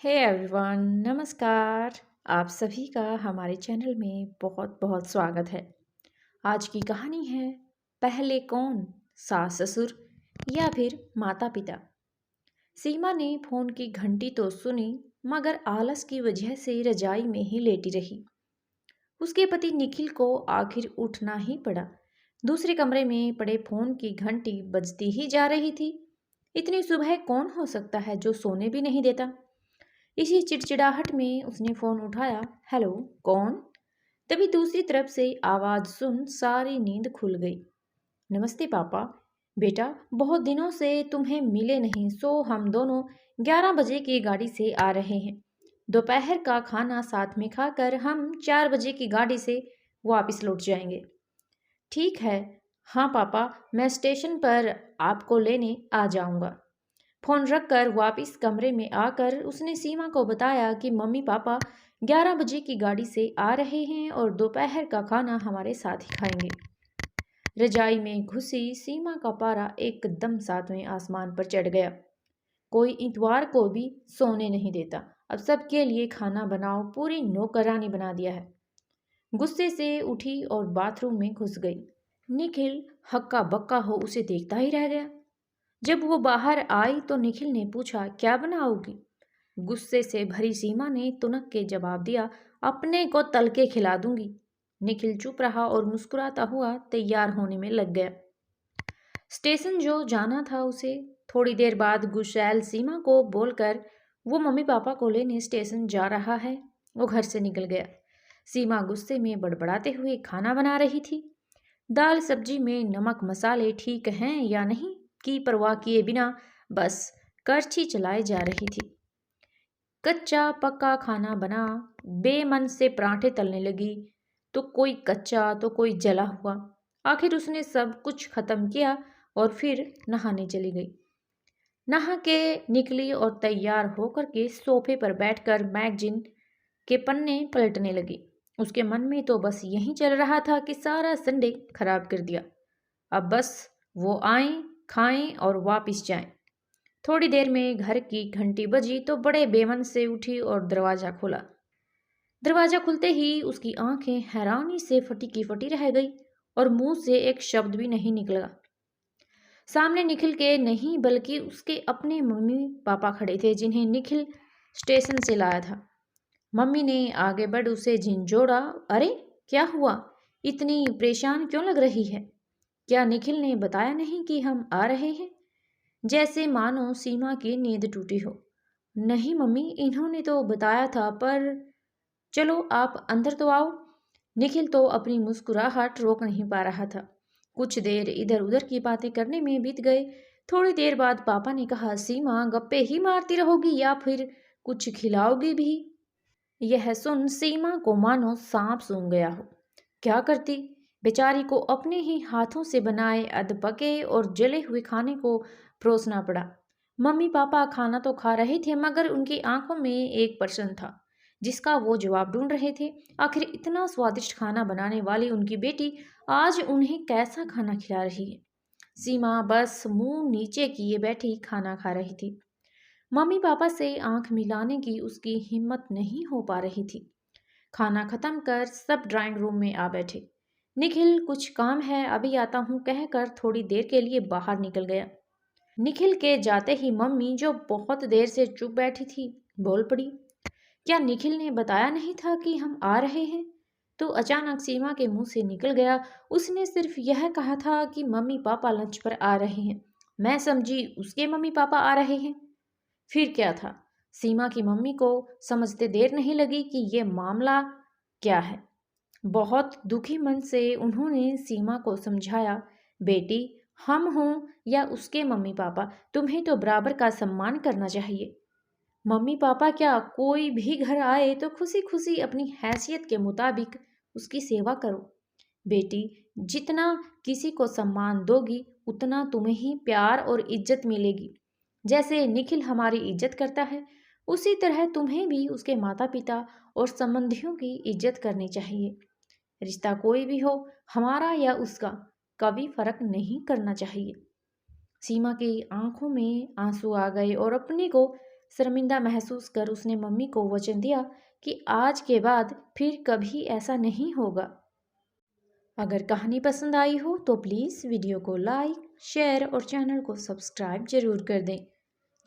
Hey everyone, नमस्कार। आप सभी का हमारे चैनल में बहुत बहुत स्वागत है। आज की कहानी है पहले कौन, सास ससुर या फिर माता पिता। सीमा ने फोन की घंटी तो सुनी, मगर आलस की वजह से रजाई में ही लेटी रही। उसके पति निखिल को आखिर उठना ही पड़ा। दूसरे कमरे में पड़े फोन की घंटी बजती ही जा रही थी। इतनी सुबह कौन हो सकता है जो सोने भी नहीं देता। इसी चिड़चिड़ाहट में उसने फोन उठाया। हेलो, कौन? तभी दूसरी तरफ से आवाज सुन सारी नींद खुल गई। नमस्ते पापा। बेटा, बहुत दिनों से तुम्हें मिले नहीं, सो हम दोनों 11 बजे की गाड़ी से आ रहे हैं। दोपहर का खाना साथ में खाकर हम 4 बजे की गाड़ी से वापस लौट जाएंगे। ठीक है। हाँ पापा, मैं स्टेशन पर आपको लेने आ जाऊंगा। फोन रखकर वापस कमरे में आकर उसने सीमा को बताया कि मम्मी पापा 11 बजे की गाड़ी से आ रहे हैं और दोपहर का खाना हमारे साथ ही खाएंगे। रजाई में घुसी सीमा का पारा एकदम सातवें आसमान पर चढ़ गया। कोई इतवार को भी सोने नहीं देता। अब सबके लिए खाना बनाओ, पूरी नौकरानी बना दिया है। गुस्से से उठी और बाथरूम में घुस गई। निखिल हक्का बक्का हो उसे देखता ही रह गया। जब वो बाहर आई तो निखिल ने पूछा, क्या बनाओगी? गुस्से से भरी सीमा ने तुनक के जवाब दिया, अपने को तल के खिला दूंगी। निखिल चुप रहा और मुस्कुराता हुआ तैयार होने में लग गया। स्टेशन जो जाना था उसे। थोड़ी देर बाद गुशैल सीमा को बोलकर वो मम्मी पापा को लेने स्टेशन जा रहा है, वो घर से निकल गया। सीमा गुस्से में बड़बड़ाते हुए खाना बना रही थी। दाल सब्जी में नमक मसाले ठीक हैं या नहीं की परवाह किए बिना बस करछी चलाए जा रही थी। कच्चा पक्का खाना बना, बेमन से पराठे तलने लगी, तो कोई कच्चा तो कोई जला हुआ। आखिर उसने सब कुछ खत्म किया और फिर नहाने चली गई। नहा के निकली और तैयार होकर के सोफे पर बैठकर मैगजीन के पन्ने पलटने लगी। उसके मन में तो बस यही चल रहा था कि सारा संडे खराब कर दिया। अब बस वो आएं, खाएं और वापस जाएं। थोड़ी देर में घर की घंटी बजी तो बड़े बेमन से उठी और दरवाजा खोला। दरवाजा खुलते ही उसकी आंखें हैरानी से फटी की फटी रह गई और मुंह से एक शब्द भी नहीं निकला। सामने निखिल के नहीं बल्कि उसके अपने मम्मी पापा खड़े थे, जिन्हें निखिल स्टेशन से लाया था। मम्मी ने आगे बढ़ उसे झिंझोड़ा। अरे क्या हुआ? इतनी परेशान क्यों लग रही है? क्या निखिल ने बताया नहीं कि हम आ रहे हैं? जैसे मानो सीमा की नींद टूटी हो। नहीं मम्मी, इन्होंने तो बताया था, पर चलो आप अंदर तो आओ। निखिल तो अपनी मुस्कुराहट रोक नहीं पा रहा था। कुछ देर इधर उधर की बातें करने में बीत गए। थोड़ी देर बाद पापा ने कहा, सीमा गप्पे ही मारती रहोगी या फिर कुछ खिलाओगी भी? यह सुन सीमा को मानो सांप सूंघ गया हो। क्या करती? बेचारी को अपने ही हाथों से बनाए अधपके और जले हुए खाने को परोसना पड़ा। मम्मी पापा खाना तो खा रहे थे, मगर उनकी आंखों में एक प्रश्न था जिसका वो जवाब ढूंढ रहे थे। आखिर इतना स्वादिष्ट खाना बनाने वाली उनकी बेटी आज उन्हें कैसा खाना खिला रही है? सीमा बस मुंह नीचे किए बैठी खाना खा रही थी। मम्मी पापा से आंख मिलाने की उसकी हिम्मत नहीं हो पा रही थी। खाना खत्म कर सब ड्राइंग रूम में आ बैठे। निखिल, कुछ काम है, अभी आता हूँ कहकर थोड़ी देर के लिए बाहर निकल गया। निखिल के जाते ही मम्मी, जो बहुत देर से चुप बैठी थी, बोल पड़ी, क्या निखिल ने बताया नहीं था कि हम आ रहे हैं? तो अचानक सीमा के मुंह से निकल गया, उसने सिर्फ यह कहा था कि मम्मी पापा लंच पर आ रहे हैं। मैं समझी उसके मम्मी पापा आ रहे हैं। फिर क्या था? सीमा की मम्मी को समझते देर नहीं लगी कि ये मामला क्या है। बहुत दुखी मन से उन्होंने सीमा को समझाया, बेटी, हम हों या उसके मम्मी पापा, तुम्हें तो बराबर का सम्मान करना चाहिए। मम्मी पापा क्या, कोई भी घर आए तो खुशी खुशी अपनी हैसियत के मुताबिक उसकी सेवा करो। बेटी, जितना किसी को सम्मान दोगी उतना तुम्हें ही प्यार और इज्जत मिलेगी। जैसे निखिल हमारी इज्जत करता है, उसी तरह तुम्हें भी उसके माता पिता और संबंधियों की इज्जत करनी चाहिए। रिश्ता कोई भी हो, हमारा या उसका, कभी फर्क नहीं करना चाहिए। सीमा की आंखों में आंसू आ गए और अपने को शर्मिंदा महसूस कर उसने मम्मी को वचन दिया कि आज के बाद फिर कभी ऐसा नहीं होगा। अगर कहानी पसंद आई हो तो प्लीज़ वीडियो को लाइक, शेयर और चैनल को सब्सक्राइब ज़रूर कर दें।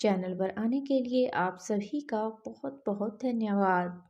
चैनल पर आने के लिए आप सभी का बहुत बहुत धन्यवाद।